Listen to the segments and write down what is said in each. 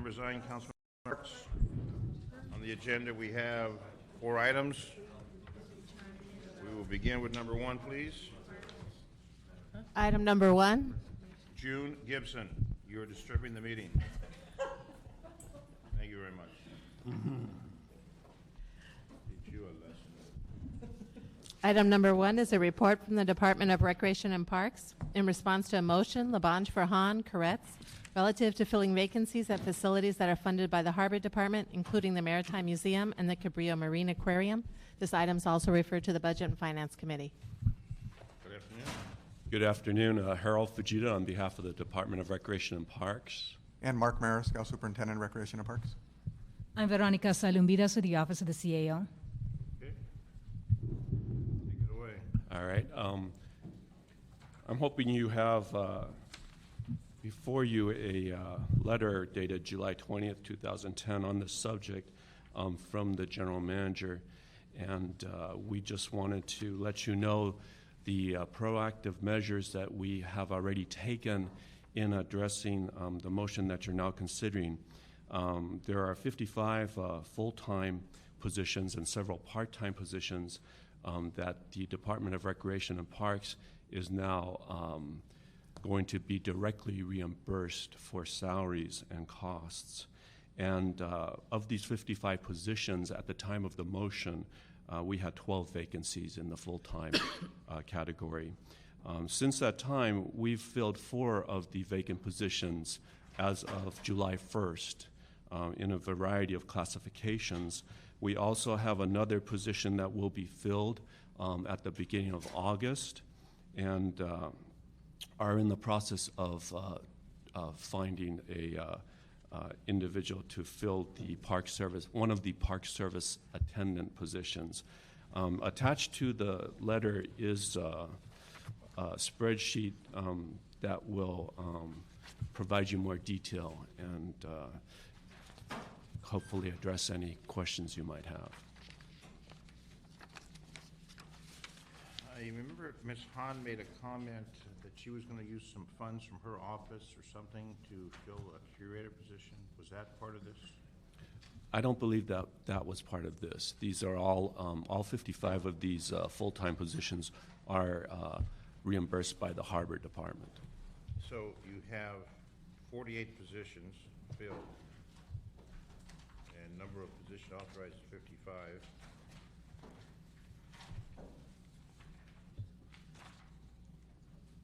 Councilmember Zine, Councilmember Marks. On the agenda, we have 4 items. We will begin with number 1, please. Item number 1. June Gibson, you are disturbing the meeting. Thank you very much. Teach you a lesson. Item number 1 is a report from the Department of Recreation and Parks in response to a motion, Labange for Han, Karetz, relative to filling vacancies at facilities that are funded by the Harbor Department, including the Maritime Museum and the Cabrillo Marine Aquarium. This item is also referred to the Budget and Finance Committee. Good afternoon. Good afternoon. Harold Fujita on behalf of the Department of Recreation and Parks. And Mark Maris, Scout Superintendent, Recreation and Parks. I'm Veronica Salumbidas with the Office of the CAO. Okay. Take it away. All right. I'm hoping you have before you a letter dated July 20th, 2010 on this subject from the General Manager. And we just wanted to let you know the proactive measures that we have already taken in addressing the motion that you're now considering. There are 55 full-time positions and several part-time positions that the Department of Recreation and Parks is now going to be directly reimbursed for salaries and costs. And of these 55 positions at the time of the motion, we had 12 vacancies in the full-time category. Since that time, we've filled 4 of the vacant positions as of July 1st in a variety of classifications. We also have another position that will be filled at the beginning of August, and are in the process of finding a individual to fill the Park Service, one of the Park Service attendant positions. Attached to the letter is a spreadsheet that will provide you more detail and hopefully address any questions you might have. I remember Ms. Han made a comment that she was going to use some funds from her office or something to fill a curator position. Was that part of this? I don't believe that that was part of this. These are all 55 of these full-time positions are reimbursed by the Harbor Department. So you have 48 positions filled, and number of positions authorized is 55.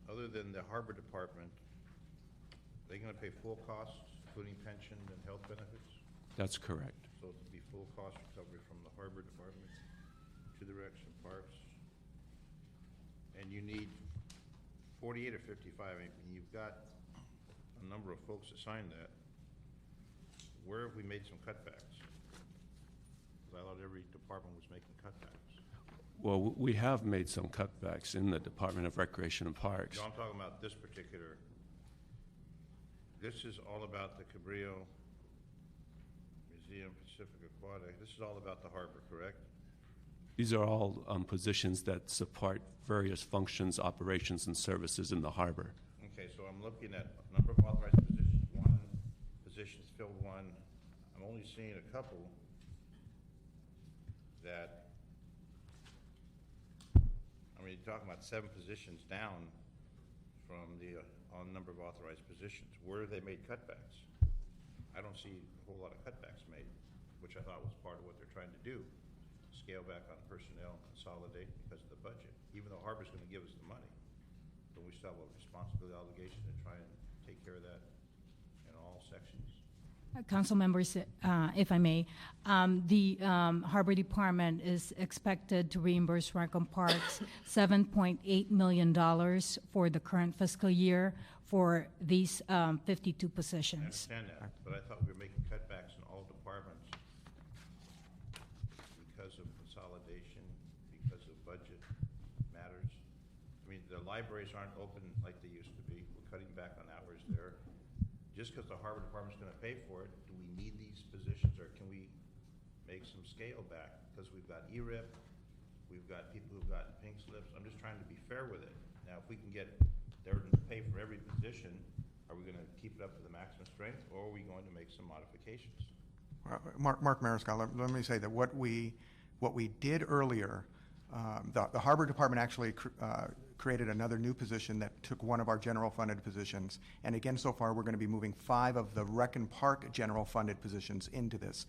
Other than the Harbor Department, they're going to pay full costs, including pension and health benefits? That's correct. So it'll be full cost recovery from the Harbor Department to the Recs and Parks. And you need 48 or 55. I mean, you've got a number of folks that signed that. Where have we made some cutbacks? Because I thought every department was making cutbacks. Well, we have made some cutbacks in the Department of Recreation and Parks. No, I'm talking about this particular. This is all about the Cabrillo Museum Pacific Aquatic. This is all about the harbor, correct? These are all positions that support various functions, operations, and services in the harbor. Okay, so I'm looking at number of authorized positions, 1, positions filled 1. I'm only seeing a couple that, I mean, you're talking about 7 positions down from the on number of authorized positions. Where have they made cutbacks? I don't see a whole lot of cutbacks made, which I thought was part of what they're trying to do. Scale back on personnel, consolidate because of the budget. Even though Harbor's going to give us the money, but we still have a responsibility, obligation to try and take care of that in all sections. Council members, if I may, the Harbor Department is expected to reimburse Recon Parks $7.8 million for the current fiscal year for these 52 positions. I understand that, but I thought we were making cutbacks in all departments because of consolidation, because of budget matters. I mean, the libraries aren't open like they used to be. We're cutting back on hours there. Just because the Harbor Department's going to pay for it, do we need these positions, or can we make some scale back? Because we've got ERIP, we've got people who've gotten pink slips. I'm just trying to be fair with it. Now, if we can get there to pay for every position, Are we gonna keep it up to the maximum strength, or are we going to make some modifications? Mark Mariscal, let me say that what we did earlier, the Harbor Department actually created another new position that took one of our general funded positions. And again, so far, we're going to be moving 5 of the Rec and Park general funded positions into this.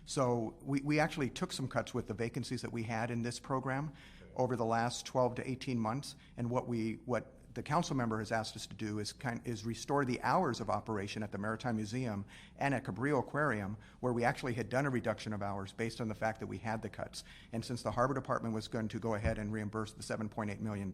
So we actually took some cuts with the vacancies that we had in this program over the last 12 to 18 months. And what the council member has asked us to do is restore the hours of operation at the Maritime Museum and at Cabrillo Aquarium, where we actually had done a reduction of hours based on the fact that we had the cuts. And since the Harbor Department was going to go ahead and reimburse the $7.8 million,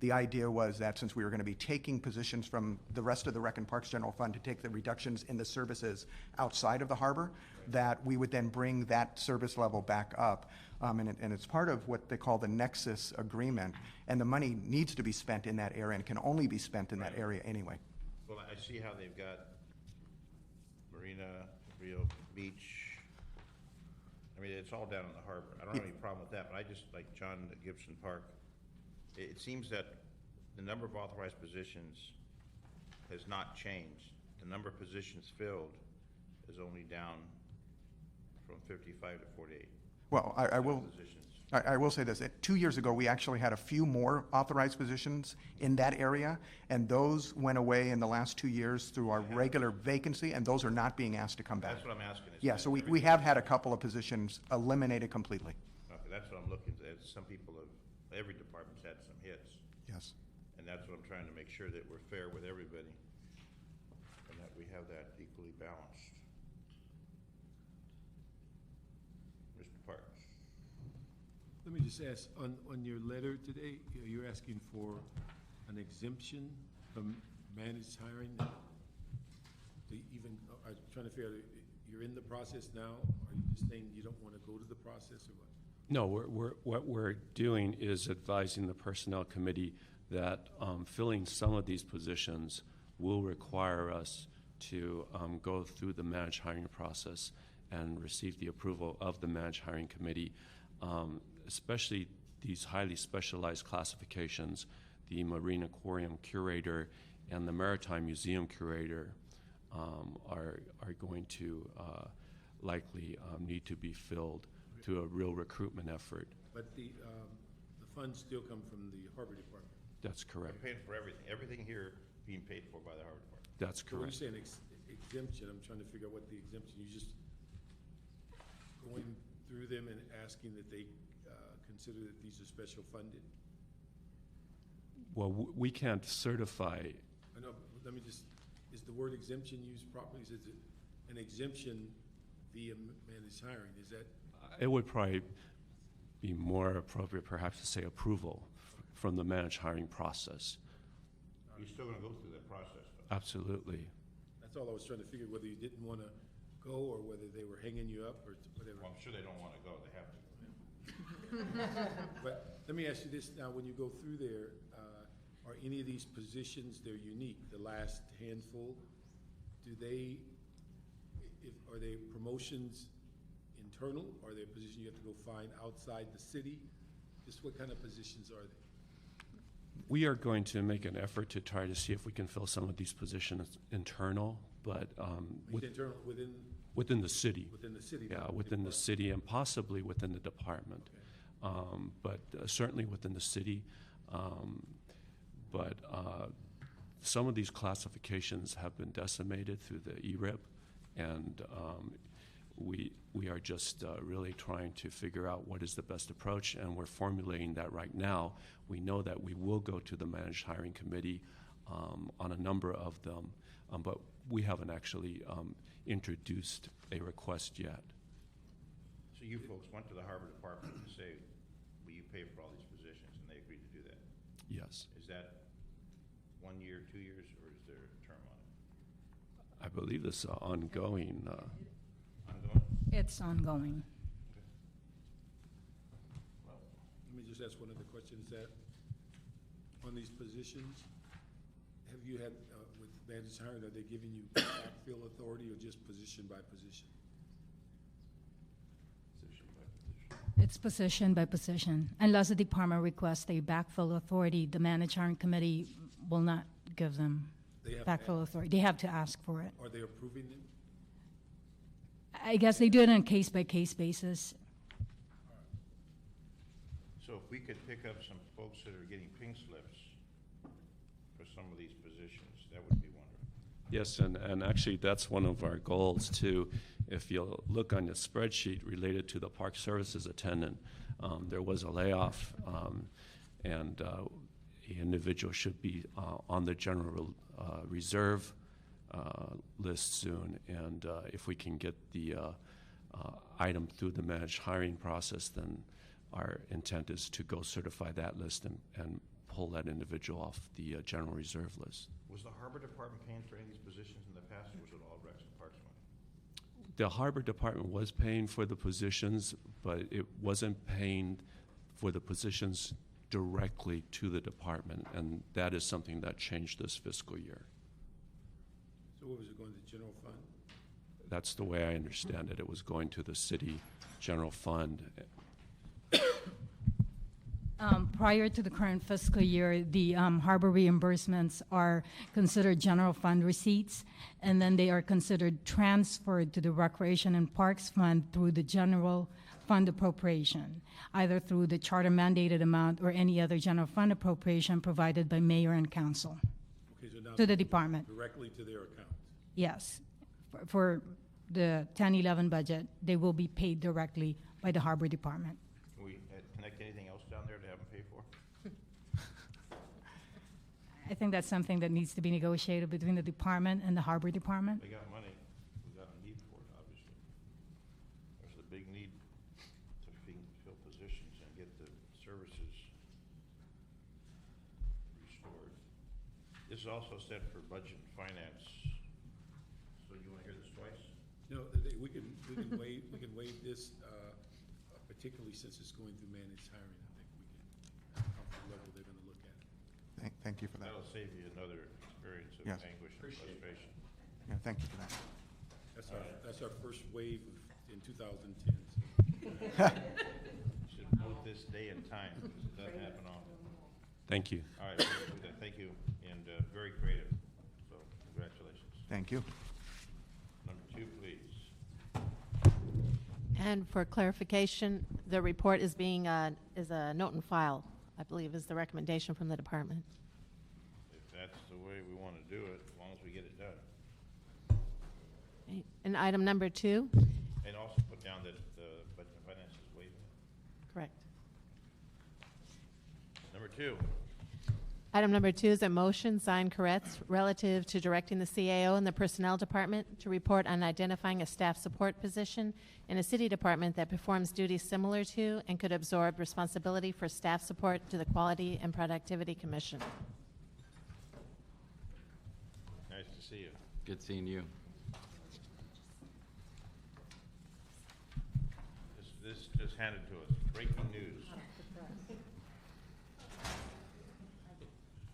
the idea was that since we were going to be taking positions from the rest of the Rec and Parks General Fund to take the reductions in the services outside of the harbor, that we would then bring that service level back up. And it's part of what they call the Nexus Agreement, and the money needs to be spent in that area and can only be spent in that area anyway. Well, I see how they've got Marina, Rio Beach. I mean, it's all down in the harbor. I don't have any problem with that, but I just, like John at Gibson Park, it seems that the number of authorized positions has not changed. The number of positions filled is only down from 55 to 48. Well, I will say this. 2 years ago, we actually had a few more authorized positions in that area, and those went away in the last 2 years through our regular vacancy, and those are not being asked to come back. That's what I'm asking. Yeah, so we have had a couple of positions eliminated completely. Okay, that's what I'm looking at. Some people have, every department's had some hits, Yes. and that's what I'm trying to make sure that we're fair with everybody and that we have that equally balanced. Mr. Parks. Let me just ask, on your letter today, you're asking for an exemption from managed hiring? I'm trying to figure out, you're in the process now? Are you just saying you don't want to go to the process, or what? No, what we're doing is advising the Personnel Committee that filling some of these positions will require us to go through the managed hiring process and receive the approval of the managed hiring committee, especially these highly specialized classifications, the Marine Aquarium Curator and the Maritime Museum Curator are going to likely need to be filled through a real recruitment effort. But the funds still come from the Harbor Department. That's We're correct. paying for everything here being paid for by the Harbor Department. That's So when you correct. say an exemption, I'm trying to figure out what the exemption, you just going through them and asking that they consider that these are special funded? Well, we can't certify. I know, but let me just, is the word exemption used properly? Is it an exemption via managed hiring? Is that? It would probably be more appropriate perhaps to say approval from the managed hiring process. You're still gonna go through that process, though. Absolutely. That's all I was trying to figure, whether you didn't want to go or whether they were hanging you up or whatever. Well, I'm sure they don't wanna go, they have to. But let me ask you this now, when you go through there, are any of these positions, they're unique, the last handful, are they promotions internal? Are they positions you have to go find outside the city? Just what kind of positions are they? We are going to make an effort to try to see if we can fill some of these positions internal, but Internal, within the city. within the city? Yeah, not within the department? city and possibly within the department. But certainly within the city. But some of these classifications have been decimated through the ERIP, and we are just really trying to figure out what is the best approach, and we're formulating that right now. We know that we will go to the managed hiring committee on a number of them, but we haven't actually introduced a request yet. So you folks went to the Harbor Department to say, will you pay for all these positions, and they agreed to do that? Yes, Is that 1 year, 2 years, or is there a term on it? I believe this is ongoing. Ongoing? It's ongoing. Well, Let me just ask one other question, is that on these positions, have you had, with managed hiring, are they giving you backfill authority or just position by position? position by position. It's position by position. Unless the department requests a backfill authority, the managed hiring committee will not give them They have to backfill authority. They have to ask for it. Are they approving them? I guess they do it on a case-by-case basis. So if we could pick up some folks that are getting pink slips for some of these positions, that would be wonderful. Yes, and actually, that's one of our goals, too. If you'll look on the spreadsheet related to the park services attendant, there was a layoff, and the individual should be on the general reserve list soon. And if we can get the item through the managed hiring process, then our intent is to go certify that list and pull that individual off the general reserve list. Was the Harbor Department paying for any of these positions in the past, or was it all Rex and Parks money? The Harbor Department was paying for the positions, but it wasn't paying for the positions directly to the department, and that is something that changed this fiscal year. So what was it going to, general fund? That's the way I understand it. It was going to the city general fund. Prior to the current fiscal year, the harbor reimbursements are considered general fund receipts, and then they are considered transferred to the Recreation and Parks Fund through the general fund appropriation, either through the charter mandated amount or any other general fund appropriation provided by mayor and council Okay, so now to the department. directly to their account. Yes. For the 10-11 budget, they will be paid directly by the harbor department. Can we connect anything else down there to have them pay for? I think that's something that needs to be negotiated between the department and the harbor department. They got money, we got a need for it, obviously. There's a big need to fill positions and get the services restored. This is also set for budget and finance. So you want to hear this twice? No, we can waive this, particularly since it's going through managed hiring. I think we can, comfort level they're gonna look at it. Thank you for that. That'll save you another experience of Yes. anguish and frustration. Yeah, thank you for that. That's our first wave in 2010. Should note this day and time, because it doesn't happen often. Thank you. All right, we'll do that. Thank you, and very creative, so congratulations. Thank you. Number 2, please. And for clarification, the report is being, is a note and file, I believe is the recommendation from the department. If that's the way we want to do it, as long as we get it done. Okay. And item number 2, And also put down that the budget and finance is waiving it. correct. Number 2, Item number 2 is a motion signed Karetz relative to directing the CAO and the Personnel Department to report on identifying a staff support position in a city department that performs duties similar to and could absorb responsibility for staff support to the Quality and Productivity Commission. nice to see you. Good seeing you. This just handed to us, breaking news.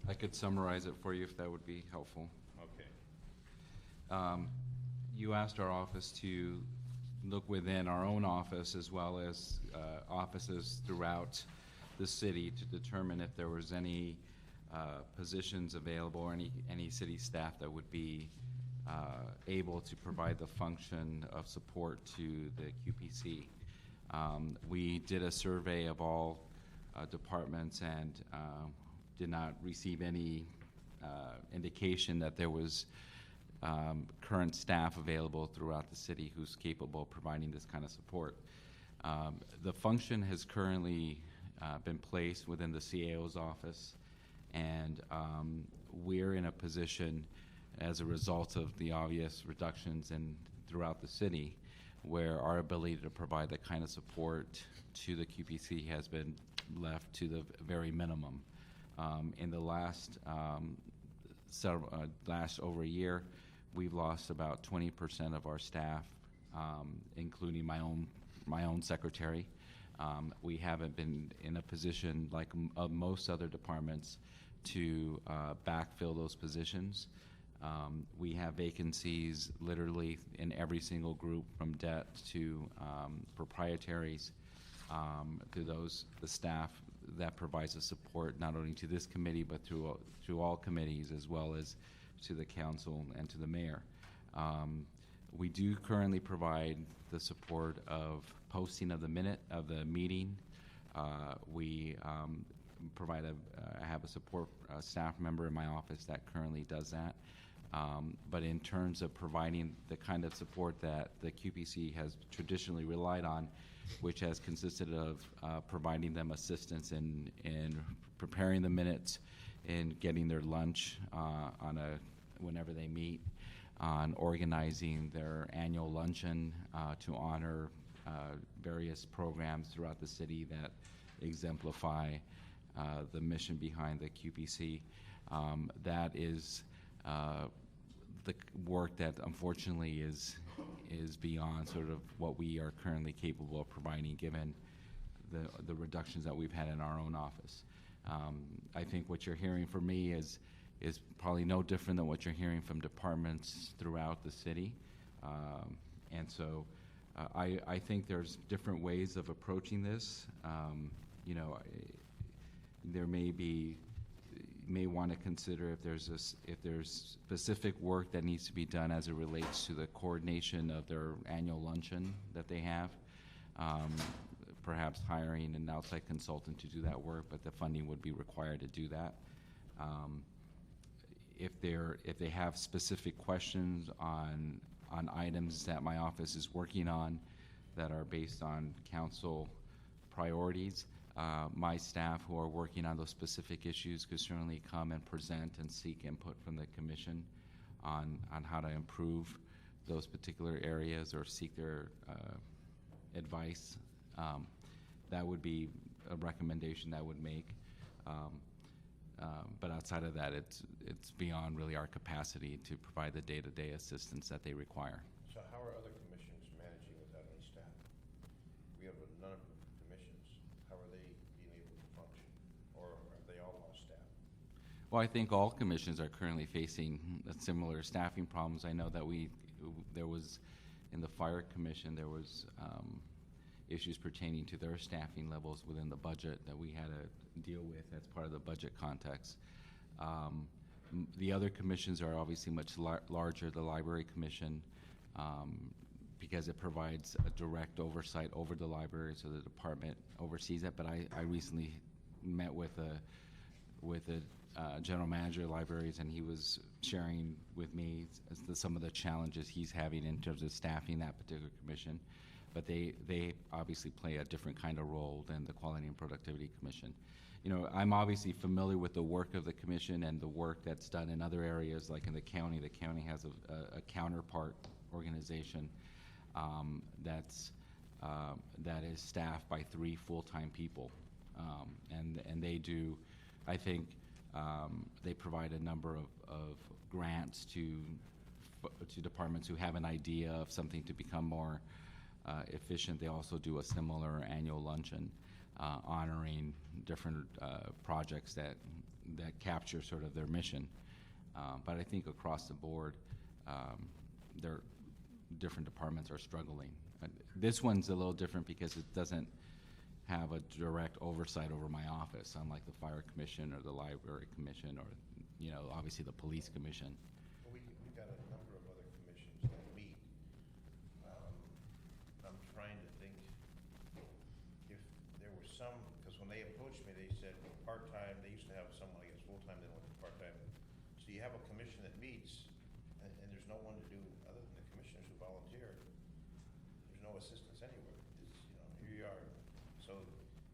I could summarize it for you if that would be helpful. Okay. You asked our office to look within our own office as well as offices throughout the city to determine if there was any positions available or any city staff that would be able to provide the function of support to the QPC. We did a survey of all departments and did not receive any indication that there was current staff available throughout the city who's capable of providing this kind of support. The function has currently been placed within the CAO's office, and we're in a position as a result of the obvious reductions throughout the city where our ability to provide that kind of support to the QPC has been left to the very minimum. In the last over a year, we've lost about 20% of our staff, including my own secretary. We haven't been in a position like most other departments to backfill those positions. We have vacancies literally in every single group, from debt to proprietaries, to the staff that provides a support not only to this committee, but through all committees, as well as to the council and to the mayor. We do currently provide the support of posting of the minute of the meeting. We provide I have a support staff member in my office that currently does that. But in terms of providing the kind of support that the QPC has traditionally relied on, which has consisted of providing them assistance in preparing the minutes, in getting their lunch whenever they meet, on organizing their annual luncheon to honor various programs throughout the city that exemplify the mission behind the QPC. That is the work that unfortunately is beyond sort of what we are currently capable of providing, given the reductions that we've had in our own office. I think what you're hearing from me is probably no different than what you're hearing from departments throughout the city. And so I think there's different ways of approaching this. You know, there may be, you may want to consider if there's specific work that needs to be done as it relates to the coordination of their annual luncheon that they have. Perhaps hiring an outside consultant to do that work, but the funding would be required to do that. If they have specific questions on items that my office is working on that are based on council priorities, my staff who are working on those specific issues could certainly come and present and seek input from the commission on how to improve those particular areas or seek their advice. That would be a recommendation that I would make. But outside of that, it's beyond really our capacity to provide the day-to-day assistance that they require. So how are other commissions managing without any staff? We have a number of commissions. How are they being able to function? Or have they all lost staff? Well, I think all commissions are currently facing similar staffing problems. I know that there was, in the fire commission, there was issues pertaining to their staffing levels within the budget that we had to deal with as part of the budget context. The other commissions are obviously much larger. The library commission, because it provides a direct oversight over the library, so the department oversees it. But I recently met with a general manager of libraries, and he was sharing with me some of the challenges he's having in terms of staffing that particular commission. But they obviously play a different kind of role than the Quality and Productivity Commission. You know, I'm obviously familiar with the work of the commission and the work that's done in other areas, like in the county. The county has a counterpart organization that is staffed by 3 full-time people, and they do, I think, they provide a number of grants to departments who have an idea of something to become more efficient. They also do a similar annual luncheon honoring different projects that capture sort of their mission. But I think across the board, different departments are struggling. This one's a little different because it doesn't have a direct oversight over my office, unlike the fire commission or the library commission or, you know, obviously the police commission. Well, we've got a number of other commissions that meet. I'm trying to think if there was some, because when they approached me, they said part-time. They used to have someone, I guess, full-time, then went to part-time. So you have a commission that meets, and there's no one to do, other than the commissioners who volunteer. There's no assistance anywhere. It's, you know, here you are. So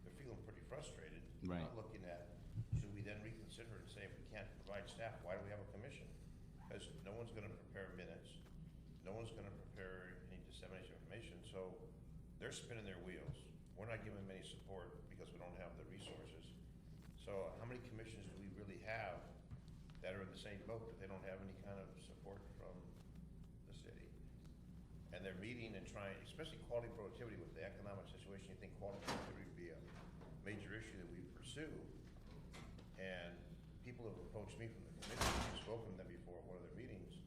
they're feeling pretty frustrated. Right. Not looking at, should we then reconsider and say, if we can't provide staff, why do we have a commission? Because no one's going to prepare minutes. No one's going to prepare any dissemination of information. So they're spinning their wheels. We're not giving them any support because we don't have the resources. So how many commissions do we really have that are in the same boat, that they don't have any kind of support from the city? And they're meeting and trying, especially quality productivity with the economic situation, you think quality productivity would be a major issue that we pursue. And people have approached me from the commission, I've spoken to them before at one of their meetings.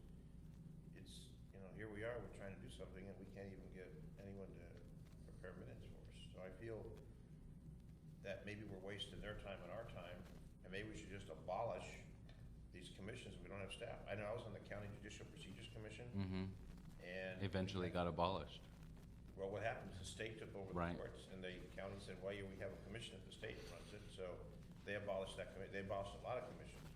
It's, you know, here we are, we're trying to do something and we can't even get anyone to prepare minutes for us. So I feel that maybe we're wasting their time and our time, and maybe we should just abolish these commissions if we don't have staff. I know I was on the County Judicial Procedures Commission, and Eventually got abolished. well, what happened is the state took over the Right. courts, and the county said, well, yeah, we have a commission if the state runs it, so they abolished that they abolished a lot of commissions.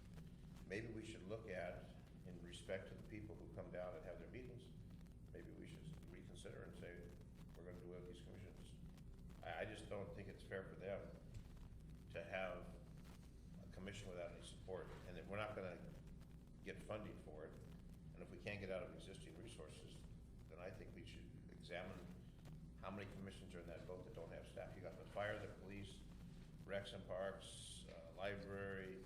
Maybe we should look at, in respect to the people who come down and have their meetings, maybe we should reconsider and say, we're gonna do away with these commissions. I just don't think it's fair for them to have a commission without any support, and that we're not gonna get funding for it. And if we can't get out of existing resources, then I think we should examine how many commissions are in that boat that don't have staff. You got the fire, the police, Recs and Parks, library,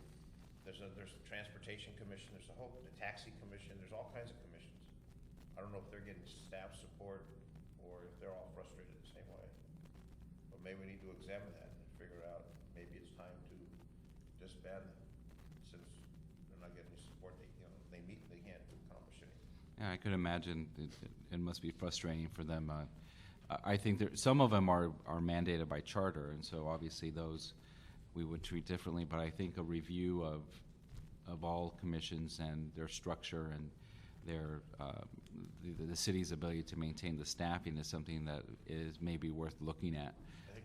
there's a transportation commission, there's the taxi commission, there's all kinds of commissions. I don't know if they're getting staff support or if they're all frustrated the same way. But maybe we need to examine that and figure out, maybe it's time to disband them, since they're not getting any support. They meet, they can't accomplish anything. Yeah, I could imagine it must be frustrating for them. I think some of them are mandated by charter, and so obviously those we would treat differently. But I think a review of all commissions and their structure and their the city's ability to maintain the staffing is something that is maybe worth looking at.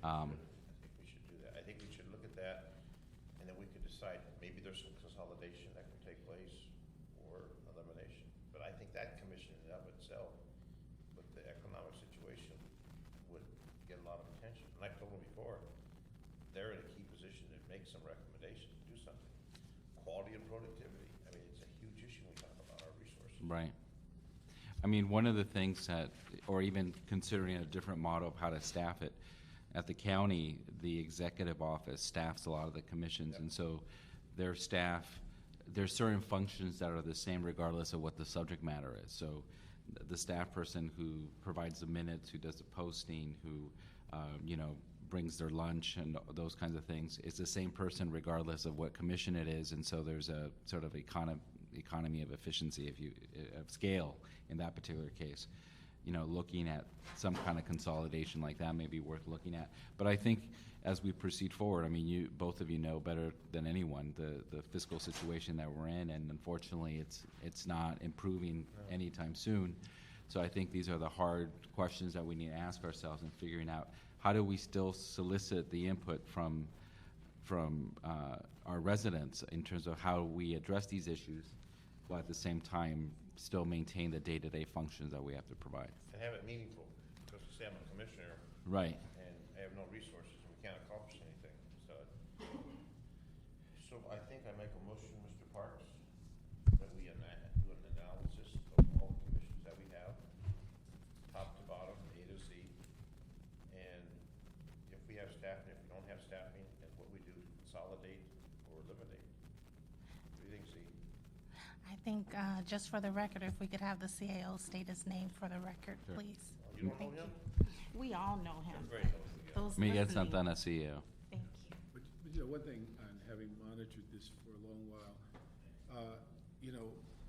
I think we should do that. I think we should look at that, and then we could decide, maybe there's some consolidation that can take place or elimination. But I think that commission in and of itself, with the economic situation, would get a lot of attention. And I've told them before, they're in a key position to make some recommendations, to do something. Quality and productivity. I mean, it's a huge issue when we talk about our resources. Right. I mean, one of the things that, or even considering a different model of how to staff it, at the county, the executive office staffs a lot of the commissions, and so their staff, there's certain functions that are the same regardless of what the subject matter is. So the staff person who provides the minutes, who does the posting, who, brings their lunch and those kinds of things, is the same person regardless of what commission it is, and so there's a sort of economy of efficiency, of scale in that particular case. Looking at some kind of consolidation like that may be worth looking at. But I think as we proceed forward, I mean, both of you know better than anyone the fiscal situation that we're in, and unfortunately it's not improving anytime soon. So I think these are the hard questions that we need to ask ourselves in figuring out how do we still solicit the input from our residents in terms of how we address these issues, while at the same time still maintain the day-to-day functions that we have to provide. And have it meaningful, because to say I'm a commissioner, Right. and I have no resources, and we can't accomplish anything. So I think I make a motion, Mr. Parks, that we do an analysis of all the commissions that we have, top to bottom, A to Z, and if we have staffing, if we don't have staffing, and what we do to consolidate or eliminate. What do you think, Z? I think, just for the record, if we could have the CAO state his name for the record, Sure. please. You don't know him? We all know him. Very good. Those Miguel listening, Santana, CEO. thank you. But one thing, on having monitored this for a long while,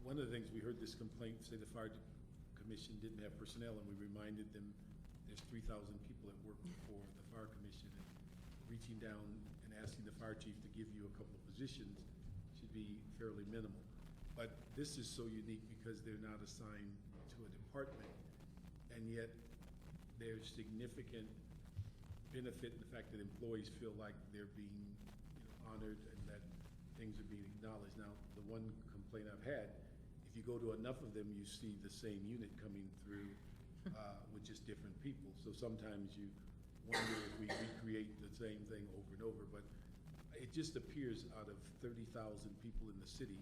one of the things we heard this complaint, say the fire commission didn't have personnel, and we reminded them there's 3,000 people that work for the fire commission, and reaching down and asking the fire chief to give you a couple of positions should be fairly minimal. But this is so unique because they're not assigned to a department, and yet there's significant benefit in the fact that employees feel like they're being honored and that things are being acknowledged. Now, the one complaint I've had, if you go to enough of them, you see the same unit coming through with just different people. So sometimes you wonder if we recreate the same thing over and over, but it just appears out of 30,000 people in the city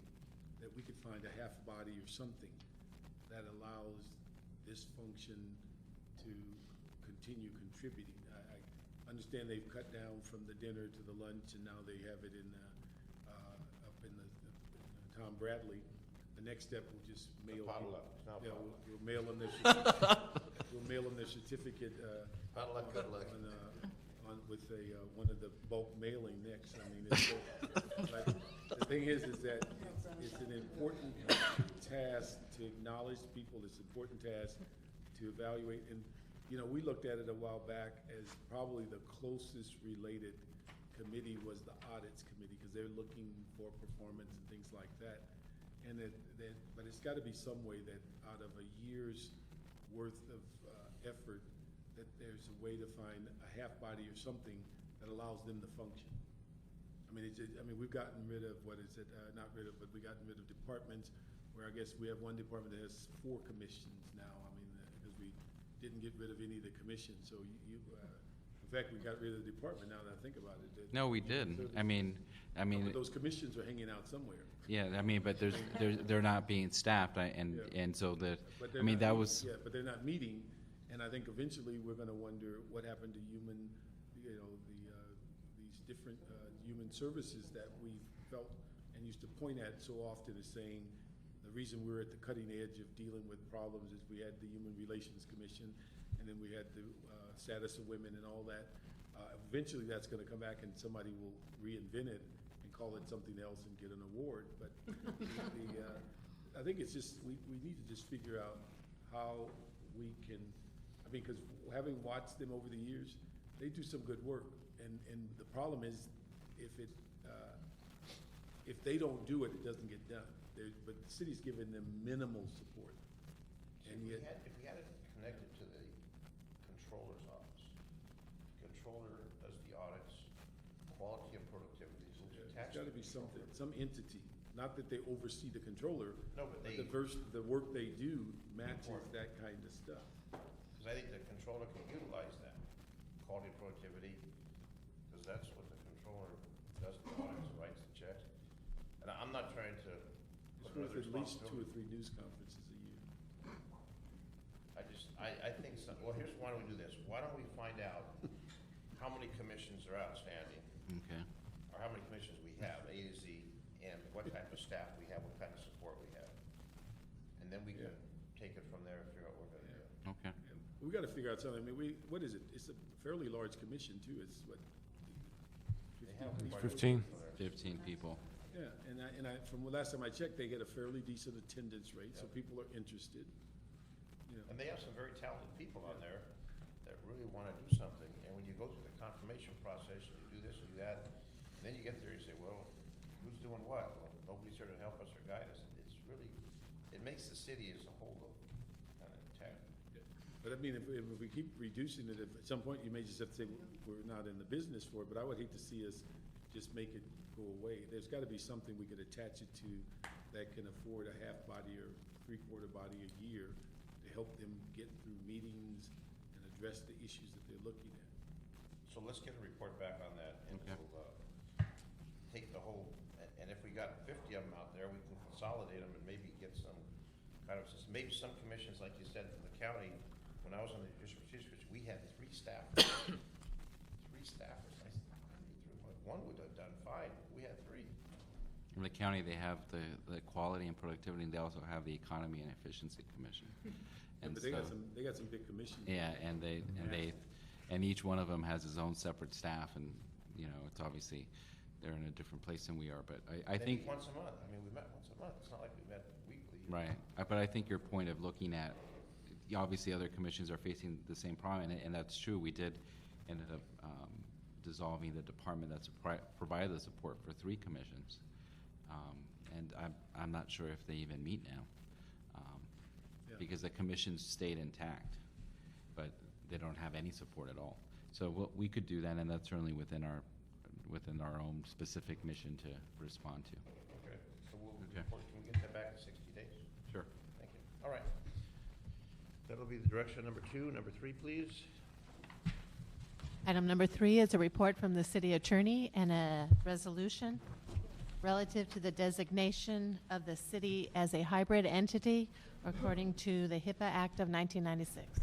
that we could find a half body or something that allows this function to continue contributing. I understand they've cut down from the dinner to the lunch, and now they have it in up in the Tom Bradley. The next step will just mail. We'll mail them their we'll mail them their certificate. Good luck. With one of the bulk mailing next. I mean, but the thing is that it's an important task to acknowledge people. It's an important task to evaluate. And we looked at it a while back as probably the closest related committee was the audits committee, because they're looking for performance and things like that. And but it's gotta be some way that out of a year's worth of effort, that there's a way to find a half body or something that allows them to function. I mean, we've gotten rid of, what is it, not rid of, but we've gotten rid of departments where I guess we have one department that has 4 commissions now. I mean, because we didn't get rid of any of the commissions, so in fact, we got rid of the department now that I think about it. No, we didn't. I mean, But those commissions are hanging out somewhere. yeah, I mean, but they're not being staffed, and so that, But I they're mean, not that meeting- was, Yeah, but they're not meeting, and I think eventually we're gonna wonder what happened to human, these different human services that we felt and used to point at so often as saying, the reason we're at the cutting edge of dealing with problems is we had the Human Relations Commission, and then we had the status of women and all that. Eventually, that's gonna come back and somebody will reinvent it and call it something else and get an award, but I think it's just, we need to just figure out how we can, I mean, because having watched them over the years, they do some good work, and the problem is, if they don't do it, it doesn't get done. But the city's giving them minimal support, and yet. If we had it connected to the controller's office, the controller does the audits, quality and productivity, so it's It's attached to gotta the be something, controller. some entity, not that they oversee the controller. No, but they- the work they do matches that kind of stuff. Because I think the controller can utilize that, quality and productivity, because that's what the controller does, the audits, writes the checks. And I'm not trying to It's put worth another at least 2 or responsibility. 3 news conferences a year. I think some, well, here's, why don't we do this? Why don't we find out how many commissions are outstanding, okay. or how many commissions we have, A to Z, and what type of staff we have, what kind of support we have. And then we can take it from there and figure out what we're gonna do. Okay. And we gotta figure out something, I mean, what is it? It's a fairly large commission too, it's what? They have 15 quite a Fifteen. few there. 15 people. Yeah, and I, from the last time I checked, they get a fairly decent attendance rate, so people are interested. You know, And they have some very talented people on there that really wanna do something, and when you go through the confirmation process, you do this, you do that, and then you get there, you say, well, who's doing what? Well, nobody's here to help us or guide us. It's really, it makes the city as a whole look kind of intact. but I mean, if we keep reducing it, at some point, you may just have to say, we're not in the business for it, but I would hate to see us just make it go away. There's gotta be something we could attach it to that can afford a half body or 3/4 body a year to help them get through meetings and address the issues that they're looking at. So let's get a report back on that, and Okay. we'll, take the whole, and if we got 50 of them out there, we can consolidate them and maybe get some kind of system. Maybe some commissions, like you said, from the county, when I was on the district, we had 3 staffers. 3 staffers. One would have done fine. We had 3. In the county, they have the quality and productivity, and they also have the economy and efficiency commission. And But they got so- some big commissions. Yeah, and each one of them has his own separate staff, and, it's obviously, they're in a different place than we are, but I They think. meet once a month. I mean, we met once a month. It's not like we met weekly. Right, but I think your point of looking at, obviously, other commissions are facing the same problem, and that's true. We did ended up dissolving the department that's provided the support for 3 commissions. And I'm not sure if they even meet now, Yeah. because the commissions stayed intact, but they don't have any support at all. So what we could do then, and that's certainly within our own specific mission to respond to. Okay, so we'll Okay. report, can we get that back in 60 days? Sure. Thank you. All right. That'll be the direction number 2. Number 3, please. Item number 3 is a report from the city attorney and a resolution relative to the designation of the city as a hybrid entity according to the HIPAA Act of 1996.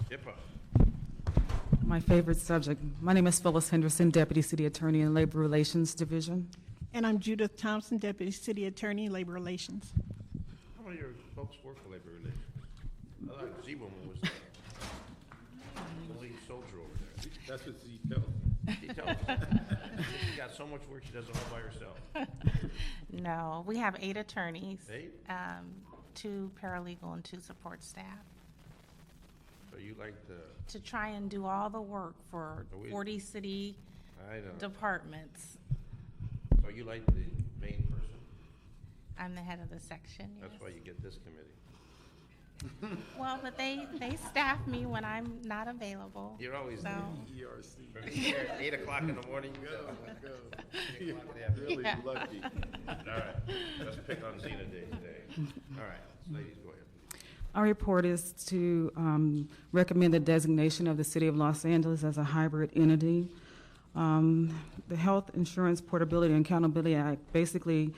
HIPAA. My favorite subject. My name is Phyllis Henderson, Deputy City Attorney in Labor Relations Division. And I'm Judith Thompson, Deputy City Attorney, Labor Relations. How many of your folks work for labor relations? I thought Z-Woman was the lead soldier over there. That's what Z tells. She tells us. She's got so much work, she does it all by herself. No, we have 8 attorneys. 8? 2 paralegal and 2 support staff. So you like the, to try and do all the work for So we- 40 city I know, departments. so you like the main person? I'm the head of the section, yes. That's why you get this committee. Well, but they staff me when I'm not available. You're always So, from here at 8 o'clock in the morning, you go. 8 o'clock in the afternoon. Really Yeah. lucky. All right, let's pick on Zena Day today. All right, ladies, go ahead. Our report is to recommend the designation of the City of Los Angeles as a hybrid entity. The Health Insurance Portability and Accountability Act basically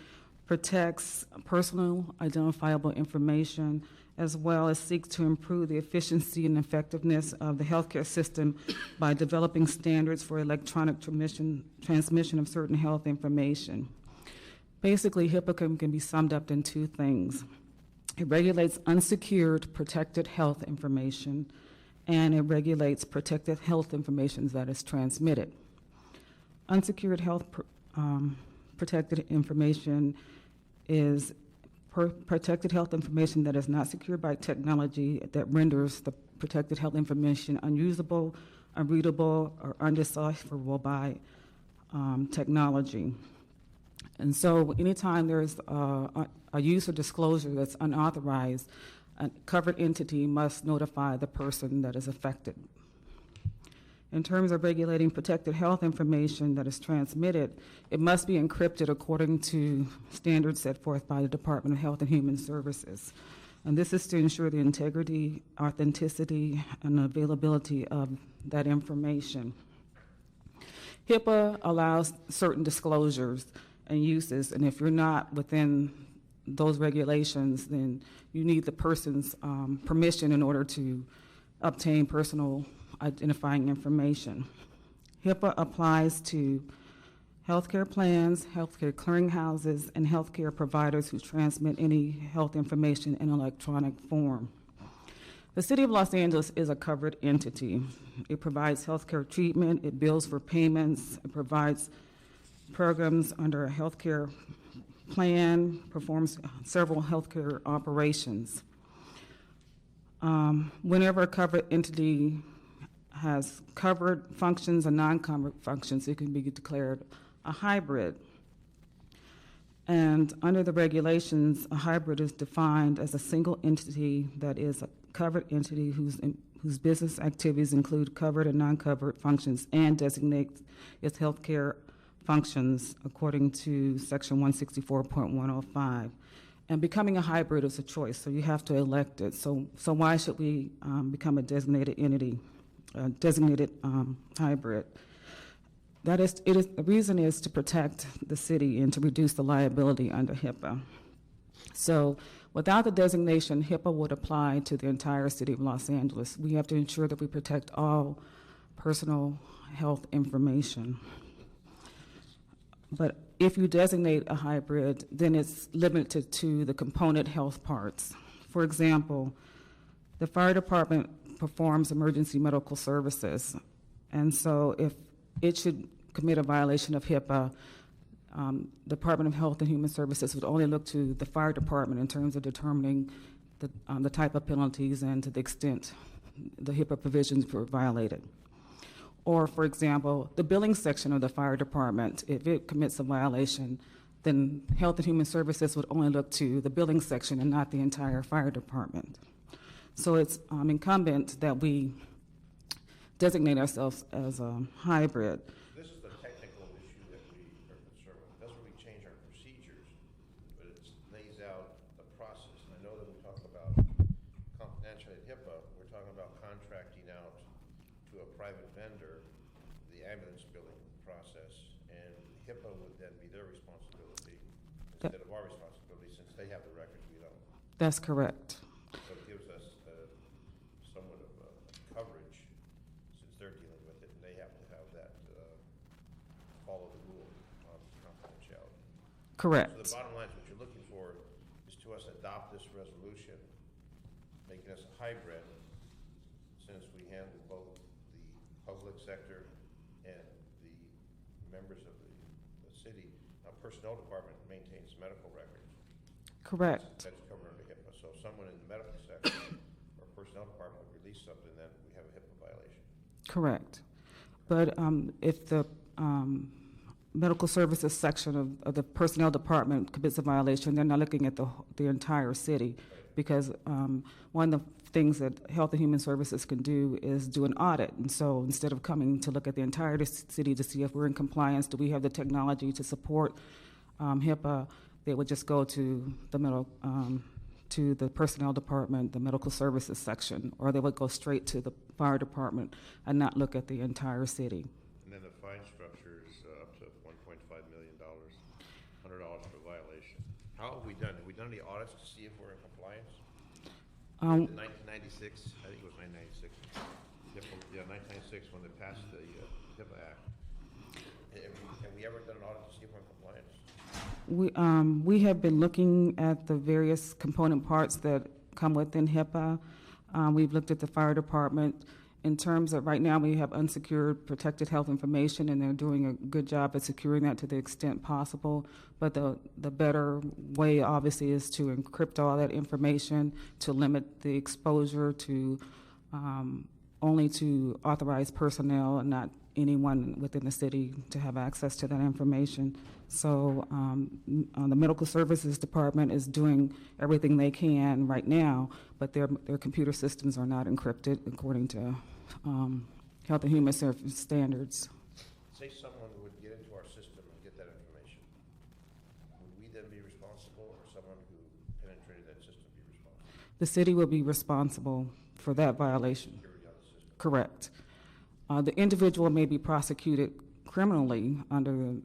protects personal identifiable information as well as seeks to improve the efficiency and effectiveness of the healthcare system by developing standards for electronic transmission of certain health information. Basically, HIPAA can be summed up in two things. It regulates unsecured protected health information, and it regulates protected health information that is transmitted. Unsecured health protected information is protected health information that is not secured by technology that renders the protected health information unusable, unreadable, or undecipherable by technology. And so anytime there's a use or disclosure that's unauthorized, a covered entity must notify the person that is affected. In terms of regulating protected health information that is transmitted, it must be encrypted according to standards set forth by the Department of Health and Human Services. And this is to ensure the integrity, authenticity, and availability of that information. HIPAA allows certain disclosures and uses, and if you're not within those regulations, then you need the person's permission in order to obtain personal identifying information. HIPAA applies to healthcare plans, healthcare clearinghouses, and healthcare providers who transmit any health information in electronic form. The City of Los Angeles is a covered entity. It provides healthcare treatment, it bills for payments, it provides programs under a healthcare plan, performs several healthcare operations. Whenever a covered entity has covered functions and non-covered functions, it can be declared a hybrid. And under the regulations, a hybrid is defined as a single entity that is a covered entity whose business activities include covered and non-covered functions and designates its healthcare functions according to Section 164.105. And becoming a hybrid is a choice, so you have to elect it. So why should we become a designated entity, designated hybrid? The reason is to protect the city and to reduce the liability under HIPAA. So without the designation, HIPAA would apply to the entire city of Los Angeles. We have to ensure that we protect all personal health information. But if you designate a hybrid, then it's limited to the component health parts. For example, the fire department performs emergency medical services, and so if it should commit a violation of HIPAA, Department of Health and Human Services would only look to the fire department in terms of determining the type of penalties and to the extent the HIPAA provisions were violated. Or, for example, the billing section of the fire department, if it commits a violation, then Health and Human Services would only look to the billing section and not the entire fire department. So it's incumbent that we designate ourselves as a hybrid. This is the technical issue that we are concerned with. It doesn't really change our procedures, but it lays out the process. And I know that we talk about confidentiality at HIPAA, we're talking about contracting out to a private vendor the ambulance billing process, and HIPAA would then be their responsibility instead of our responsibility, since they have the records, we don't. That's correct. So it gives us somewhat of coverage, since they're dealing with it, and they have to have that, follow the rule of confidentiality. Correct. So the bottom line is what you're looking for is to us adopt this resolution, making us a hybrid, since we handle both the public sector and the members of the city. Personnel department maintains medical records. Correct. That's covered under HIPAA. So someone in the medical sector or personnel department would release something, then we have a HIPAA violation. Correct. But if the medical services section of the personnel department commits a violation, they're not looking at the entire city, because one of the things that Health and Human Services can do is do an audit. And so instead of coming to look at the entire city to see if we're in compliance, do we have the technology to support HIPAA, they would just go to the personnel department, the medical services section, or they would go straight to the fire department and not look at the entire city. And then the fine structure is up to $1.5 million, $100 for violation. How have we done? Have we done any audits to see if we're in compliance? In 1996, I think it was 1996. Yeah, 1996 when they passed the HIPAA Act. Have we ever done an audit to see if we're in compliance? We have been looking at the various component parts that come within HIPAA. We've looked at the fire department. In terms of right now, we have unsecured protected health information, and they're doing a good job at securing that to the extent possible. But the better way, obviously, is to encrypt all that information, to limit the exposure to only to authorized personnel and not anyone within the city to have access to that information. So the medical services department is doing everything they can right now, but their computer systems are not encrypted according to Health and Human Services standards. Say someone would get into our system and get that information. Would we then be responsible, or someone who penetrated that system be responsible? The city will be responsible for that violation. Security on the system. Correct. The individual may be prosecuted criminally under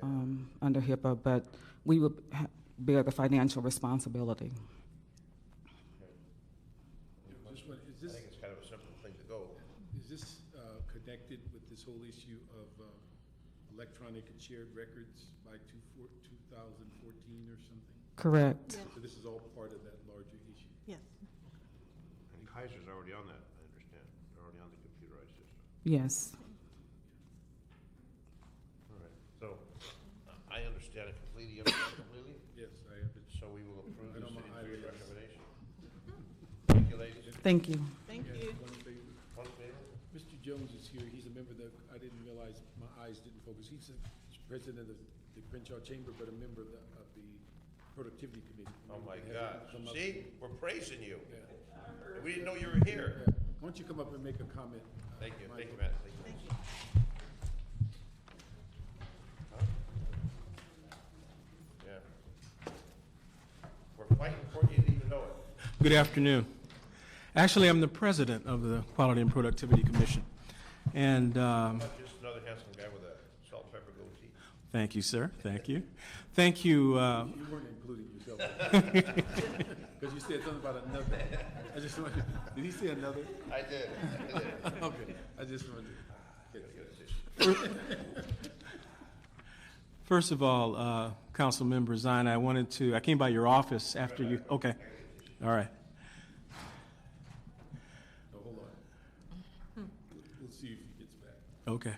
HIPAA, but we will bear the financial responsibility. I think it's kind of a simple thing to go. Is this connected with this whole issue of electronic and shared records by 2014 or something? Correct. So this is all part of that larger issue? Yes. And Kaiser's already on that, I understand. They're already on the computerized system. Yes. All right. So I understand it completely. Completely? Yes, I have it. So we will approve I the know my city attorney's eyelids. recommendation. Thank you, ladies. Thank you. Thank you. One favor. One favor? Mr. Jones is here. He's a member of the, I didn't realize my eyes didn't focus. He's president of the Crenshaw Chamber, but a member of the Productivity Committee. Oh, my Has gosh. come up- See, we're praising you. Yeah. We didn't know you were here. Yeah. Why don't you come up and make a comment? Thank you, Michael? Matt. Thank you. Yeah. We're fighting for you, you didn't even know it. Good afternoon. Actually, I'm the president of the Quality and Productivity Commission. And Not just another handsome guy with a salt and pepper goatee. thank you, sir. Thank you. Thank you. You weren't including yourself. Because you said something about another. I just wanted, did he say another? I did. Okay, I just wanted to get it. First of all, Councilmember Zine, I came by your office after you, okay, all right. Oh, hold on. We'll see if he gets back. Okay.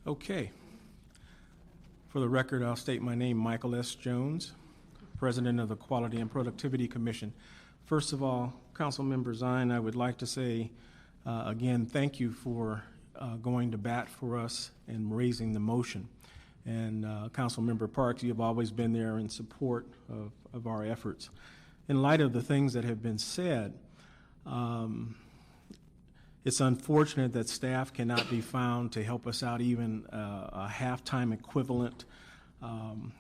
Okay. For the record, I'll state my name, Michael S. Jones, President of the Quality and Productivity Commission. First of all, Councilmember Zine, I would like to say, again, thank you for going to bat for us and raising the motion. And Councilmember Parks, you have always been there in support of our efforts. In light of the things that have been said, it's unfortunate that staff cannot be found to help us out even a half-time equivalent.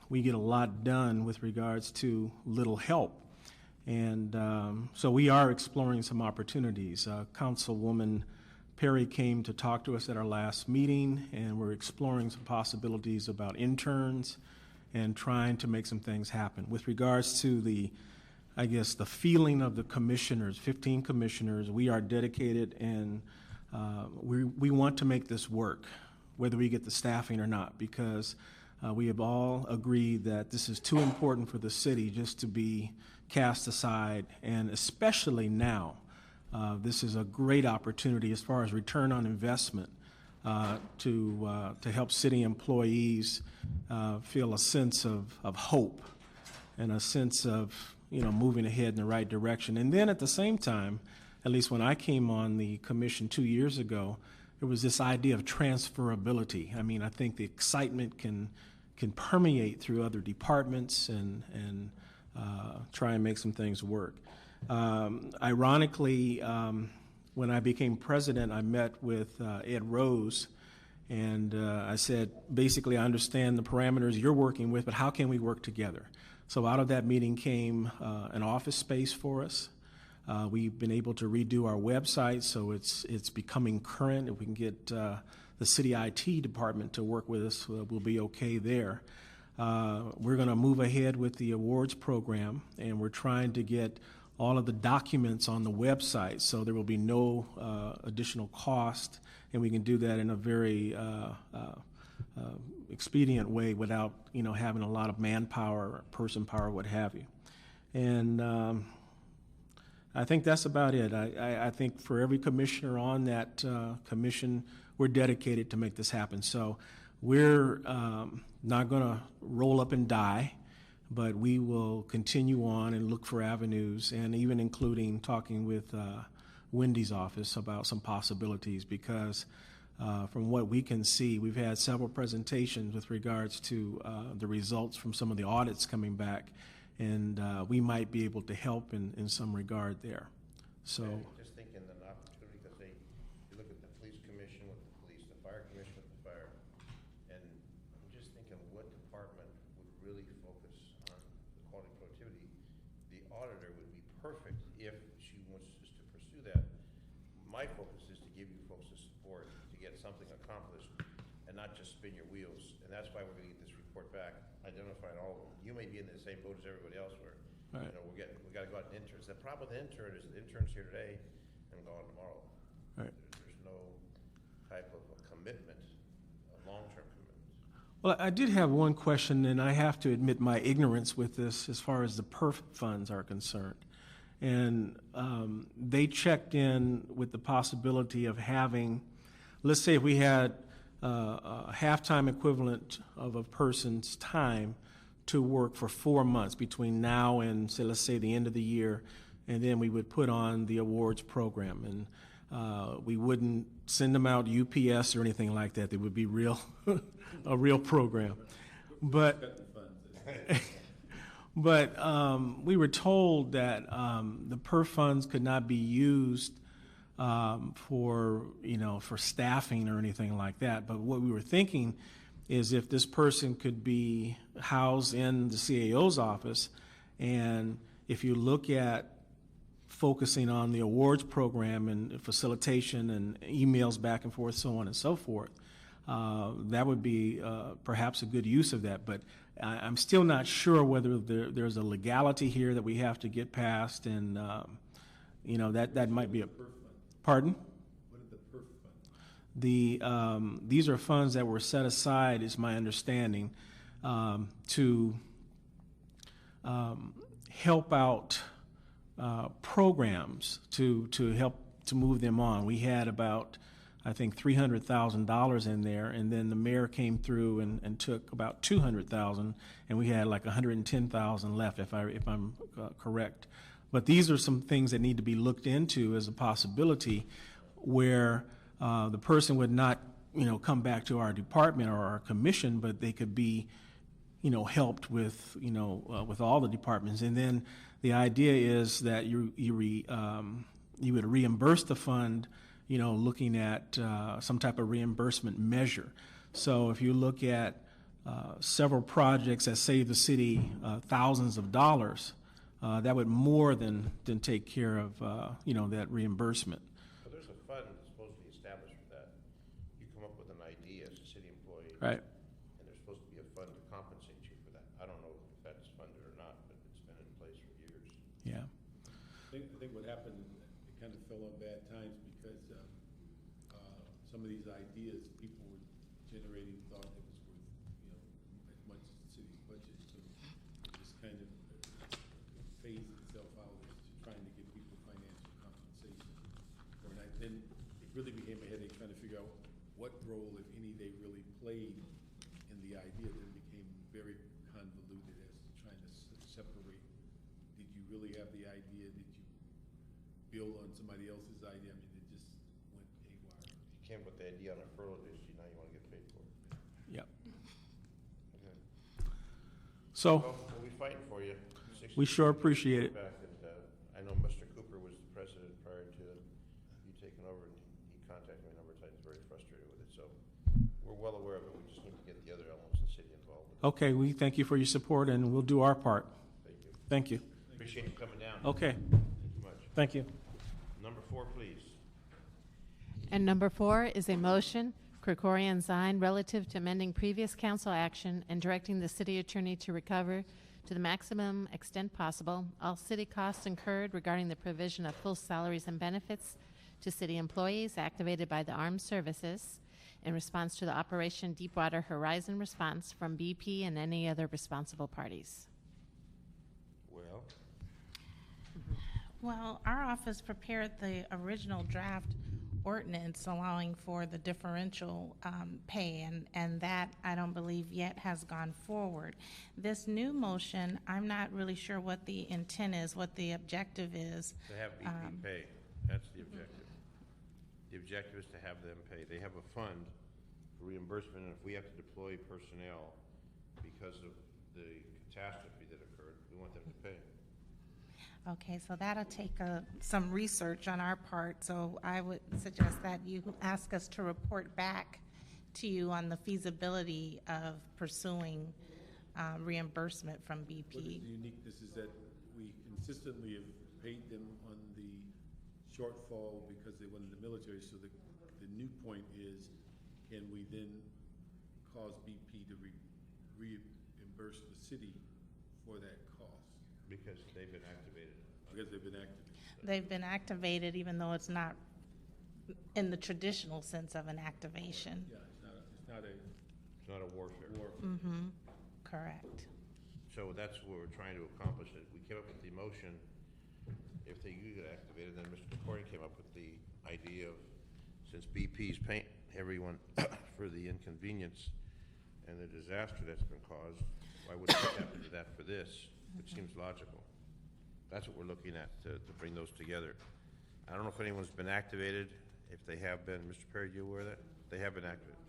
We get a lot done with regards to little help. And so we are exploring some opportunities. Councilwoman Perry came to talk to us at our last meeting, and we're exploring some possibilities about interns and trying to make some things happen. With regards to the feeling of the commissioners, 15 commissioners, we are dedicated, and we want to make this work, whether we get the staffing or not, because we have all agreed that this is too important for the city just to be cast aside, and especially now. This is a great opportunity as far as return on investment to help city employees feel a sense of hope and a sense of moving ahead in the right direction. And then at the same time, at least when I came on the commission 2 years ago, there was this idea of transferability. I mean, I think the excitement can permeate through other departments and try and make some things work. Ironically, when I became president, I met with Ed Rose, and I said, basically, I understand the parameters you're working with, but how can we work together? So out of that meeting came an office space for us. We've been able to redo our website, so it's becoming current. If we can get the city IT department to work with us, we'll be okay there. We're going to move ahead with the awards program, and we're trying to get all of the documents on the website, so there will be no additional cost, and we can do that in a very expedient way without having a lot of manpower, person power, what have you. And I think that's about it. I think for every commissioner on that commission, we're dedicated to make this happen. So we're not going to roll up and die, but we will continue on and look for avenues, and even including talking with Wendy's office about some possibilities, because from what we can see, we've had several presentations with regards to the results from some of the audits coming back, and we might be able to help in some regard there. So. Just thinking an opportunity, because you look at the police commission with the police, the fire commission with the fire, and I'm just thinking what department would really focus on the quality and productivity. The auditor would be perfect if she wants us to pursue that. My focus is to give you folks the support to get something accomplished and not just spin your wheels. And that's why we're going to get this report back, identifying all of them. You may be in the same boat as everybody else where, right. We got to go out and interns. The problem with the intern is the intern's here today and gone tomorrow. Right. There's no type of a commitment, a long-term commitment. Well, I did have one question, and I have to admit my ignorance with this as far as the PERF funds are concerned. And they checked in with the possibility of having, let's say if we had a half-time equivalent of a person's time to work for 4 months between now and, say, let's say the end of the year, and then we would put on the awards program. And we wouldn't send them out UPS or anything like that. They would be real, a real program. But we were told that the PERF funds could not be used for staffing or anything like that. But what we were thinking is if this person could be housed in the CAO's office, and if you look at focusing on the awards program and facilitation and emails back and forth, so on and so forth, that would be perhaps a good use of that. But I'm still not sure whether there's a legality here that we have to get past, and that might be a. Pardon? What are the PERF funds? These are funds that were set aside, is my understanding, to help out programs to help to move them on. We had about I think, $300,000 in there, and then the mayor came through and took about $200,000, and we had like $110,000 left, if I'm correct. But these are some things that need to be looked into as a possibility, where the person would not, come back to our department or our commission, but they could be, helped with, with all the departments. And then the idea is that you would reimburse the fund, looking at some type of reimbursement measure. So if you look at several projects that save the city thousands of dollars, that would more than take care of, that reimbursement. But there's a fund that's supposed to be established for that. You come up with an idea as a city employee. Right. And there's supposed to be a fund to compensate you for that. I don't know if that's funded or not, but it's been in place for years. Yeah. I think what happened, it kind of fell on bad times because some of these ideas people were generating thought it was worth, as much as the city's budget. So it just kind of phased itself out as to trying to give people financial compensation. Then it really became a headache trying to figure out what role, if any, they really played in the idea. Then became very convoluted as to trying to separate. Did you really have the idea? Did you build on somebody else's idea? I mean, it just went haywire. You came with the idea on a furlough issue, now you want to get paid for it. Yep. Okay. So Well, we'll be fighting for you. we sure appreciate it. Back, and I know Mr. Cooper was the president prior to you taking over, and he contacted me a number of times, very frustrated with it. So we're well aware of it. We just need to get the other elements of the city involved. Okay, we thank you for your support, and we'll do our part. Thank you. Thank you. Appreciate you coming down. Okay, Thank you much. thank you. Number 4, please. And number 4 is a motion, Krikorian Zine, relative to amending previous council action and directing the city attorney to recover to the maximum extent possible all city costs incurred regarding the provision of full salaries and benefits to city employees activated by the armed services in response to the Operation Deepwater Horizon response from BP and any other responsible parties. Well, our office prepared the original draft ordinance allowing for the differential pay, and that I don't believe yet has gone forward. This new motion, I'm not really sure what the intent is, what the objective is. To have BP pay, that's the objective. The objective is to have them pay. They have a fund for reimbursement, and if we have to deploy personnel because of the catastrophe that occurred, we want them to pay. Okay, so that'll take some research on our part, so I would suggest that you ask us to report back to you on the feasibility of pursuing reimbursement from BP. What is the uniqueness is that we consistently have paid them on the shortfall because they went in the military, so the new point is, can we then cause BP to reimburse the city for that cost? Because they've been activated. Because they've been activated. They've been activated even though it's not in the traditional sense of an activation. Yeah, It's not a warfare. Mm-hmm, correct. So that's what we're trying to accomplish. It. We came up with the motion, if they do get activated, then Mr. Corey came up with the idea of, since BP's paying everyone for the inconvenience and the disaster that's been caused, why wouldn't we have to do that for this? Which seems logical. That's what we're looking at, to bring those together. I don't know if anyone's been activated. If they have been, Mr. Perry, you aware of that? They have been activated.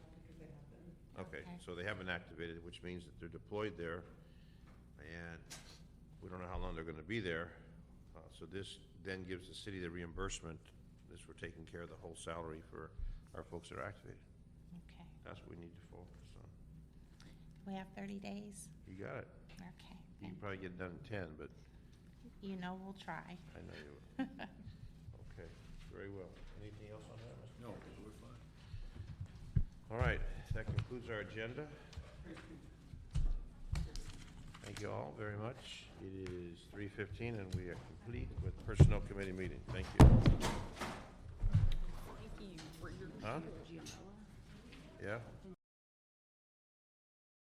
Okay, so they have been activated, which means that they're deployed there, and we don't know how long they're going to be there. So this then gives the city the reimbursement. This, we're taking care of the whole salary for our folks that are activated. Okay. That's what we need to focus on. We have 30 days? You got it. Okay. You can probably get it done in 10, but You know we'll try. I know you will. Okay, very well. Anything else on that, Mr. No, we're fine. All right, that concludes our agenda. Thank you all very much. It is 3:15 and we are complete with Personnel Committee meeting. Thank you. Thank you for your. Huh? Yeah?